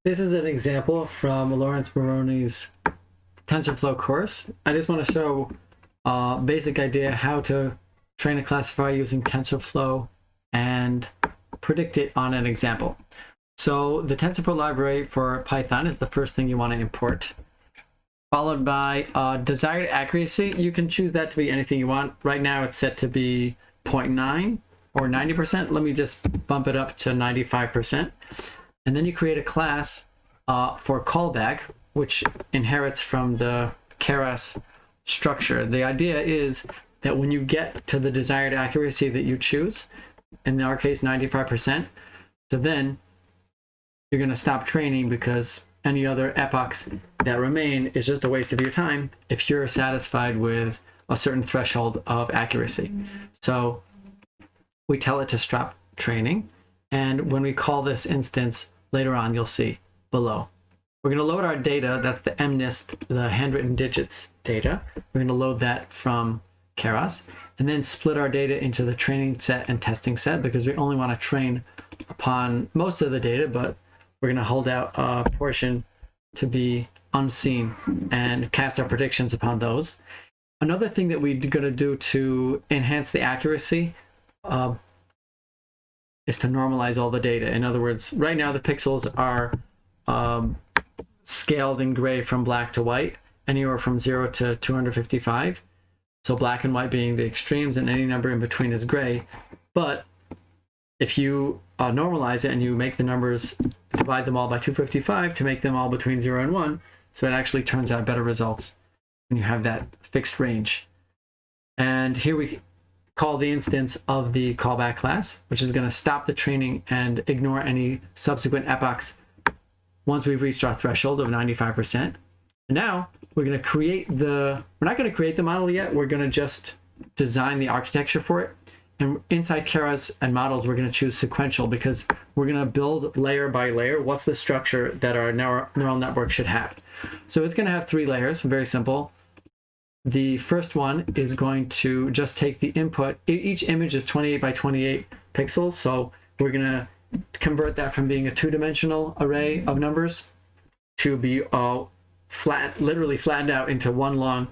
This is an example from Lawrence Maroney's TensorFlow course. I just want to show a basic idea how to train a classifier using TensorFlow and predict it on an example. So the TensorFlow library for Python is the first thing you want to import, followed by desired accuracy. You can choose that to be anything you want. Right now it's set to be 0.9 or 90%. Let me just bump it up to 95%. And then you create a class for callback, which inherits from the keras structure. The idea is that when you get to the desired accuracy that you choose, in our case 95%, so then you're going to stop training because any other epochs that remain is just a waste of your time if you're satisfied with a certain threshold of accuracy. So we tell it to stop training, and when we call this instance later on, you'll see below. We're going to load our data, that's the MNIST, the handwritten digits data. We're going to load that from keras, and then split our data into the training set and testing set, because we only want to train upon most of the data, but we're going to hold out a portion to be unseen and cast our predictions upon those. Another thing that we're going to do to enhance the accuracy is to normalize all the data. In other words, right now the pixels are scaled in gray from black to white, anywhere from 0 to 255. So black and white being the extremes, and any number in between is gray. But if you normalize it and you make the numbers, divide them all by 255 to make them all between 0 and 1, so it actually turns out better results when you have that fixed range. And here we call the instance of the callback class, which is going to stop the training and ignore any subsequent epochs once we've reached our threshold of 95%. And now we're going to create we're not going to create the model yet, we're going to just design the architecture for it. And inside keras and models, we're going to choose sequential, because we're going to build layer by layer what's the structure that our neural network should have. So it's going to have 3 layers, very simple. The first one is going to just take the input. Each image is 28 by 28 pixels, so we're going to convert that from being a 2-dimensional array of numbers to be literally flattened out into one long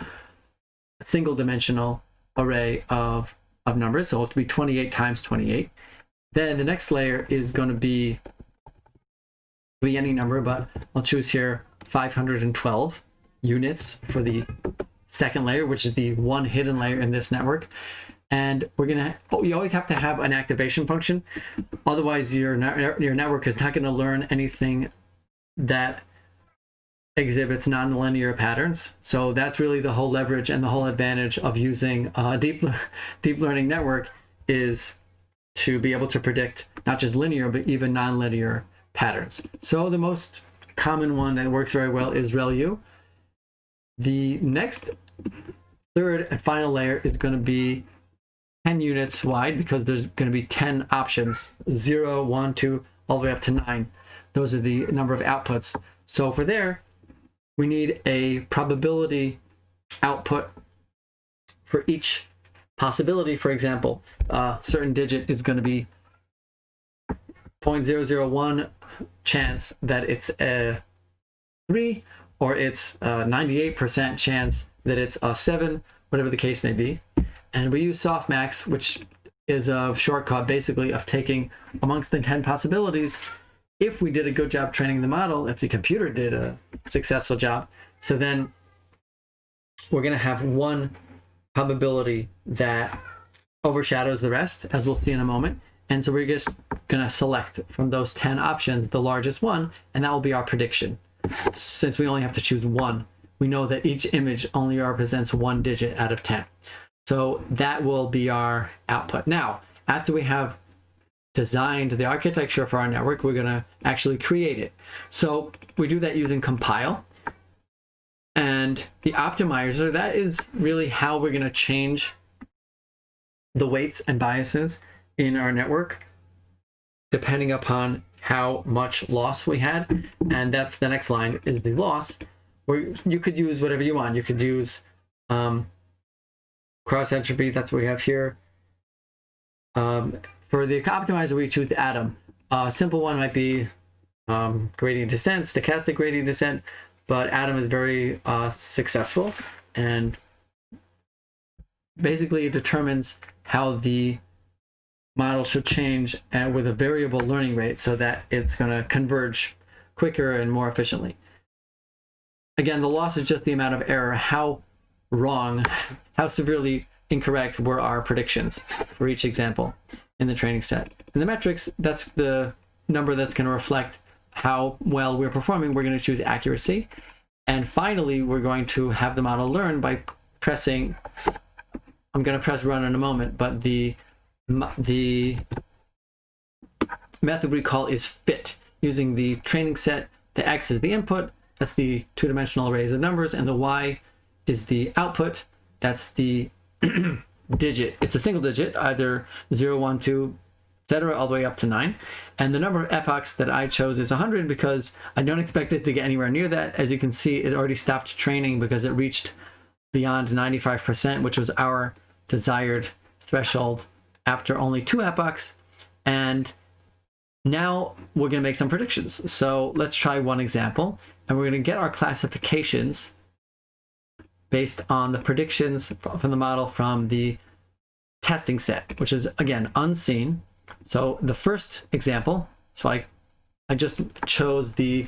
single-dimensional array of numbers. So it'll be 28 times 28. Then the next layer is going to be any number, but I'll choose here 512 units for the second layer, which is the one hidden layer in this network. And we're gonna, you always have to have an activation function, otherwise your network is not going to learn anything that exhibits nonlinear patterns. So that's really the whole leverage and the whole advantage of using a deep learning network, is to be able to predict not just linear but even nonlinear patterns. So the most common one that works very well is ReLU. The next, third and final layer is going to be 10 units wide, because there's going to be 10 options, 0, 1, 2, all the way up to 9. Those are the number of outputs. So for there, we need a probability output for each possibility. For example, a certain digit is going to be 0.001 chance that it's a 3, or it's a 98% chance that it's a 7, whatever the case may be. And we use softmax, which is a shortcut basically of taking amongst the 10 possibilities, if we did a good job training the model, if the computer did a successful job. So then we're going to have one probability that overshadows the rest, as we'll see in a moment. And so we're just going to select from those 10 options the largest one, and that will be our prediction. Since we only have to choose one, we know that each image only represents 1 digit out of 10. So that will be our output. Now, after we have designed the architecture for our network, we're going to actually create it. So we do that using compile. And the optimizer, that is really how we're going to change the weights and biases in our network, depending upon how much loss we had. And that's the next line, is the loss, where you could use whatever you want. You could use cross entropy, that's what we have here. For the optimizer, we choose the atom. A simple one might be gradient descent, stochastic gradient descent, but Adam is very successful, and basically it determines how the model should change with a variable learning rate so that it's going to converge quicker and more efficiently. Again, the loss is just the amount of error, how wrong, how severely incorrect were our predictions for each example in the training set. In the metrics, that's the number that's going to reflect how well we're performing. We're going to choose accuracy. And finally, we're going to have the model learn by pressing, I'm going to press run in a moment, but the method we call is fit, using the training set. The X is the input, that's the two-dimensional arrays of numbers, and the Y is the output, that's the digit. It's a single digit, either 0, 1, 2, etc., all the way up to 9. And the number of epochs that I chose is 100 because I don't expect it to get anywhere near that. As you can see, it already stopped training because it reached beyond 95%, which was our desired threshold after only 2 epochs. And now we're going to make some predictions. So let's try one example, and we're going to get our classifications based on the predictions from the model from the testing set, which is, again, unseen. So the first example, so I just chose the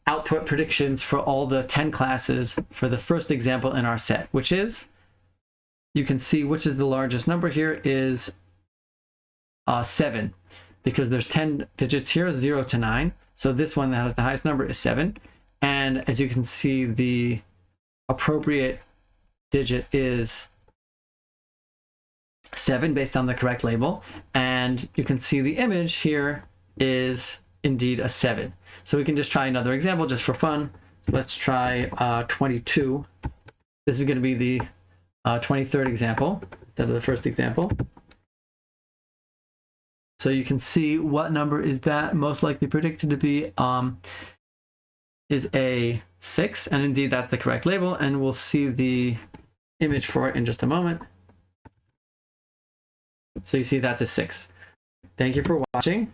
output predictions for all the 10 classes for the first example in our set, which is, you can see which is the largest number here is 7, because there's 10 digits here, 0 to 9. So this one that has the highest number is 7. And as you can see, the appropriate digit is 7 based on the correct label. And you can see the image here is indeed a 7. So we can just try another example just for fun. So let's try 22. This is going to be the 23rd example instead of the first example. So you can see what number is that most likely predicted to be is a 6, and indeed that's the correct label, and we'll see the image for it in just a moment. So you see that's a 6. Thank you for watching.